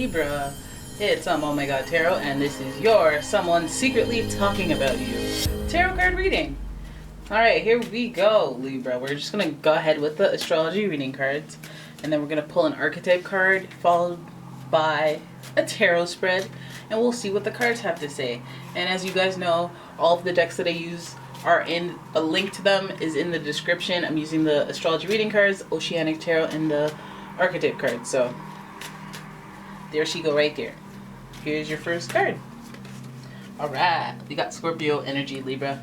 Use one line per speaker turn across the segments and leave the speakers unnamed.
Libra. It's umomgtarot, and this is your someone secretly talking about you tarot card reading. Alright, here we go, Libra. We're just going to go ahead with the astrology reading cards, and then we're going to pull an archetype card followed by a tarot spread, and we'll see what the cards have to say. And as you guys know, all of the decks that I use are in a link to them is in the description. I'm using the astrology reading cards, Oceanic Tarot, and the archetype cards. So there she go right there. Here's your first card. Alright, we got Scorpio energy, Libra.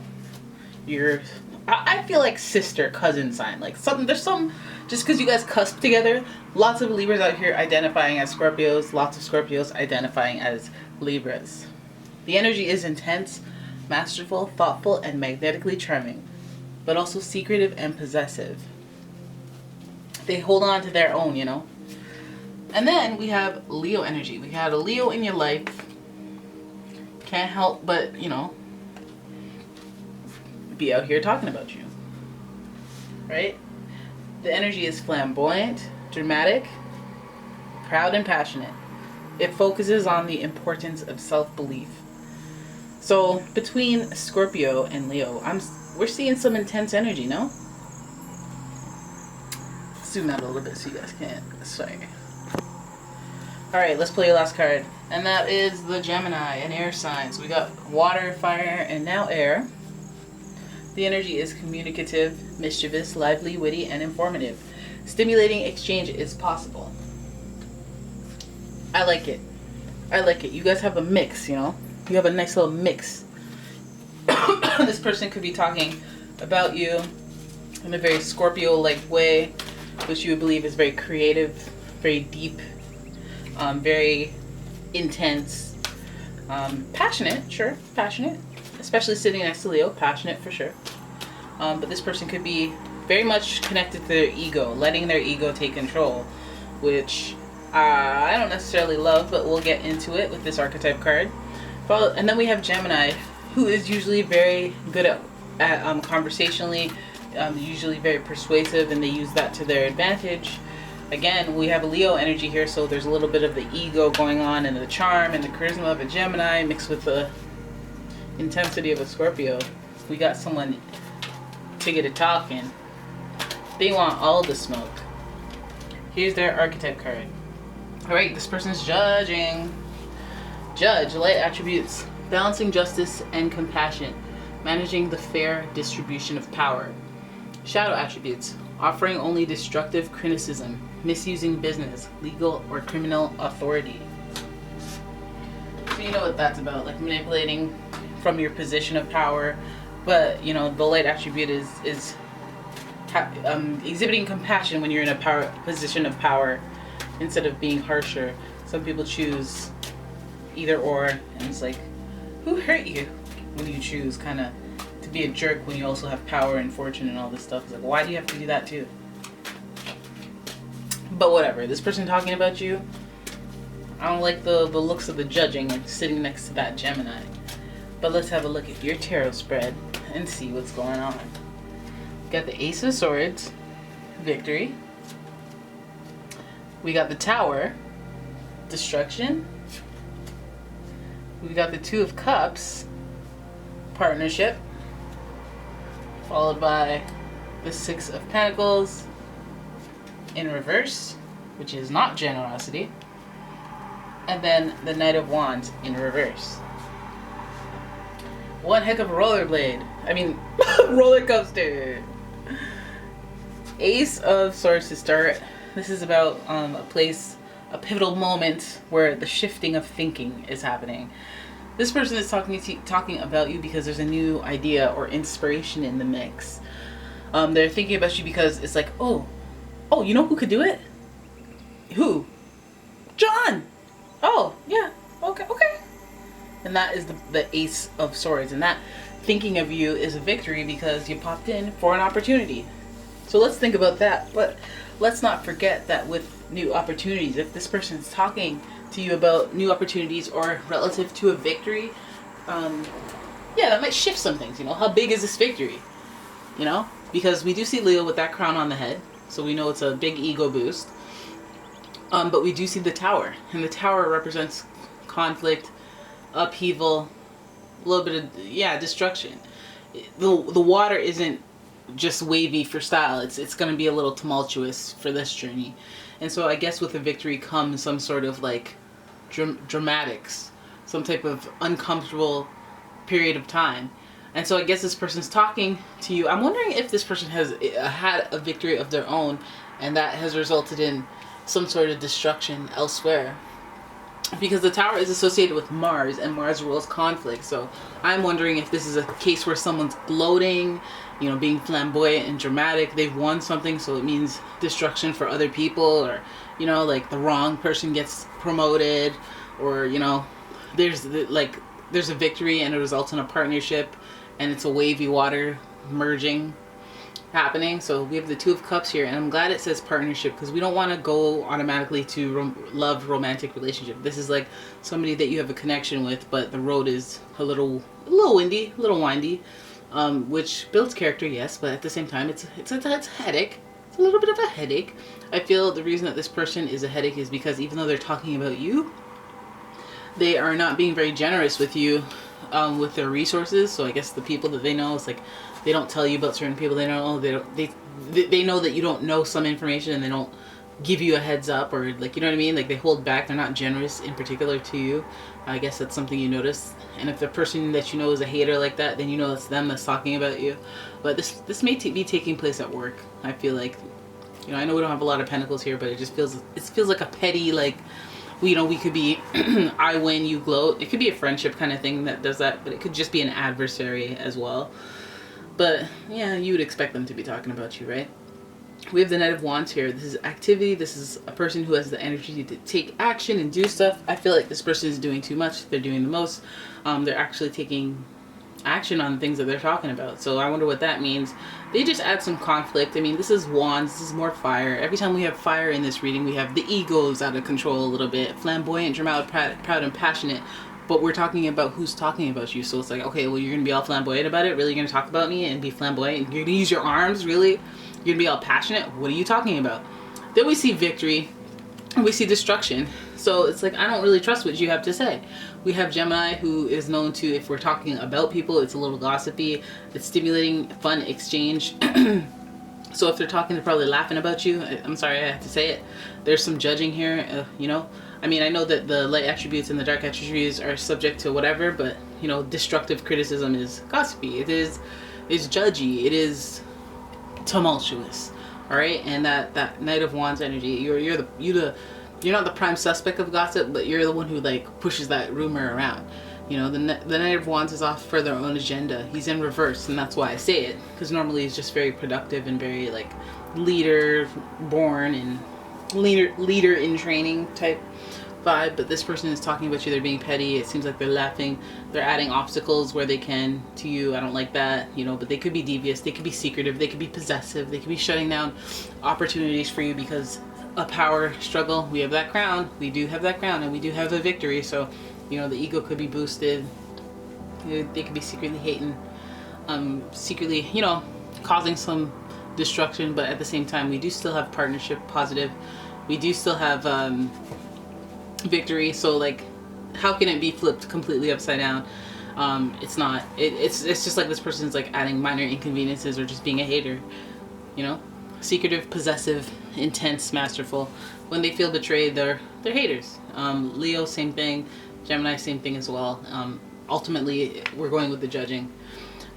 I feel like sister, cousin sign. Like there's some, just because you guys cusp together, lots of Libras out here identifying as Scorpios, lots of Scorpios identifying as Libras. The energy is intense, masterful, thoughtful, and magnetically charming, but also secretive and possessive. They hold on to their own, you know. And then we have Leo energy. We had a Leo in your life. Can't help but, you know, be out here talking about you. Right? The energy is flamboyant, dramatic, proud, and passionate. It focuses on the importance of self-belief. So between Scorpio and Leo, we're seeing some intense energy, no? Zoom out a little bit so you guys can't. Sorry. Alright, let's play your last card. And that is the Gemini, an air sign. So we got water, fire, and now air. The energy is communicative, mischievous, lively, witty, and informative. Stimulating exchange is possible. I like it. I like it. You guys have a mix, you know? You have a nice little mix. This person could be talking about you in a very Scorpio-like way, which you would believe is very creative, very deep, very intense, passionate, sure, passionate, especially sitting next to Leo, passionate for sure. But this person could be very much connected to their ego, letting their ego take control, which I don't necessarily love, but we'll get into it with this archetype card. And then we have Gemini, who is usually very good at conversationally, usually very persuasive, and they use that to their advantage. Again, we have a Leo energy here, so there's a little bit of the ego going on, and the charm and the charisma of a Gemini mixed with the intensity of a Scorpio. We got someone to get it talking. They want all the smoke. Here's their archetype card. Alright, this person's judging. Judge, light attributes, balancing justice and compassion, managing the fair distribution of power. Shadow attributes, offering only destructive criticism, misusing business, legal or criminal authority. So you know what that's about, like manipulating from your position of power. But you know, the light attribute is exhibiting compassion when you're in a position of power instead of being harsher. Some people choose either or, and it's like, who hurt you when you choose kind of to be a jerk when you also have power and fortune and all this stuff? It's like, why do you have to do that too? But whatever, this person talking about you, I don't like the looks of the judging and sitting next to that Gemini. But let's have a look at your tarot spread and see what's going on. Got the Ace of Swords, victory. We got the Tower, destruction. We got the Two of Cups, partnership, followed by the Six of Pentacles in reverse, which is not generosity, and then the Knight of Wands in reverse. One heck of a rollerblade. I mean, roller coaster. Ace of Swords to start. This is about a pivotal moment where the shifting of thinking is happening. This person is talking about you because there's a new idea or inspiration in the mix. They're thinking about you because it's like, oh, you know who could do it? Who? John! Oh, yeah, okay. And that is the Ace of Swords. And that thinking of you is a victory because you popped in for an opportunity. So let's think about that. But let's not forget that with new opportunities, if this person's talking to you about new opportunities or relative to a victory, yeah, that might shift some things. You know, how big is this victory? You know, because we do see Leo with that crown on the head, so we know it's a big ego boost. But we do see the Tower, and the Tower represents conflict, upheaval, a little bit of, yeah, destruction. The water isn't just wavy for style. It's going to be a little tumultuous for this journey. And so I guess with the victory comes some sort of like dramatics, some type of uncomfortable period of time. And so I guess this person's talking to you. I'm wondering if this person has had a victory of their own, and that has resulted in some sort of destruction elsewhere. Because the Tower is associated with Mars, and Mars rules conflict. So I'm wondering if this is a case where someone's gloating, you know, being flamboyant and dramatic. They've won something, so it means destruction for other people, or, you know, like the wrong person gets promoted, or, you know, there's a victory and it results in a partnership, and it's a wavy water merging happening. So we have the Two of Cups here, and I'm glad it says partnership, because we don't want to go automatically to love romantic relationship. This is like somebody that you have a connection with, but the road is a little windy, a little windy, which builds character, yes, but at the same time it's a headache. It's a little bit of a headache. I feel the reason that this person is a headache is because even though they're talking about you, they are not being very generous with you, with their resources. So I guess the people that they know, it's like they don't tell you about certain people they know. They know that you don't know some information, and they don't give you a heads up, or like, you know what I mean? Like they hold back. They're not generous in particular to you. I guess that's something you notice. And if the person that you know is a hater like that, then you know it's them that's talking about you. But this may be taking place at work. I feel like, you know, I know we don't have a lot of pentacles here, but it feels like a petty, like, you know, we could be I win, you gloat. It could be a friendship kind of thing that does that, but it could just be an adversary as well. But yeah, you would expect them to be talking about you, right? We have the Knight of Wands here. This is activity. This is a person who has the energy to take action and do stuff. I feel like this person is doing too much. They're doing the most. They're actually taking action on things that they're talking about. So I wonder what that means. They just add some conflict. I mean, this is Wands. This is more fire. Every time we have fire in this reading, we have the egos out of control a little bit. Flamboyant, dramatic, proud, and passionate. But we're talking about who's talking about you. So it's like, okay, well, you're going to be all flamboyant about it? Really? You're going to talk about me and be flamboyant? You're going to use your arms? Really? You're going to be all passionate? What are you talking about? Then we see victory, and we see destruction. So it's like, I don't really trust what you have to say. We have Gemini, who is known to, if we're talking about people, it's a little gossipy. It's stimulating fun exchange. So if they're talking, they're probably laughing about you. I'm sorry, I have to say it. There's some judging here, you know. I mean, I know that the light attributes and the dark attributes are subject to whatever, but, you know, destructive criticism is gossipy. It is judgy. It is tumultuous. All right, and that Knight of Wands energy, you're not the prime suspect of gossip, but you're the one who like pushes that rumor around. You know, the Knight of Wands is off for their own agenda. He's in reverse, and that's why I say it, because normally he's just very productive and very like leader born and leader in training type vibe. But this person is talking about you. They're being petty. It seems like they're laughing. They're adding obstacles where they can to you. I don't like that, you know, but they could be devious. They could be secretive. They could be possessive. They could be shutting down opportunities for you because a power struggle. We have that crown. We do have that crown, and we do have a victory. So, you know, the ego could be boosted. They could be secretly hating, secretly, you know, causing some destruction. But at the same time, we do still have partnership, positive. We do still have victory. So like, how can it be flipped completely upside down? It's not. It's just like this person's like adding minor inconveniences or just being a hater. You know, secretive, possessive, intense, masterful. When they feel betrayed, they're haters. Leo, same thing. Gemini, same thing as well. Ultimately, we're going with the judging.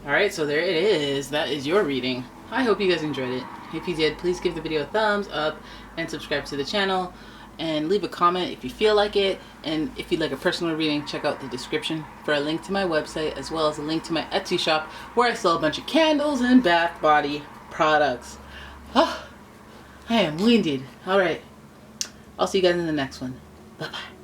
All right, so there it is. That is your reading. I hope you guys enjoyed it. If you did, please give the video a thumbs up and subscribe to the channel. And leave a comment if you feel like it. And if you'd like a personal reading, check out the description for a link to my website, as well as a link to my Etsy shop where I sell a bunch of candles and bath body products. Oh, I am winded. All right. I'll see you guys in the next one. Bye-bye.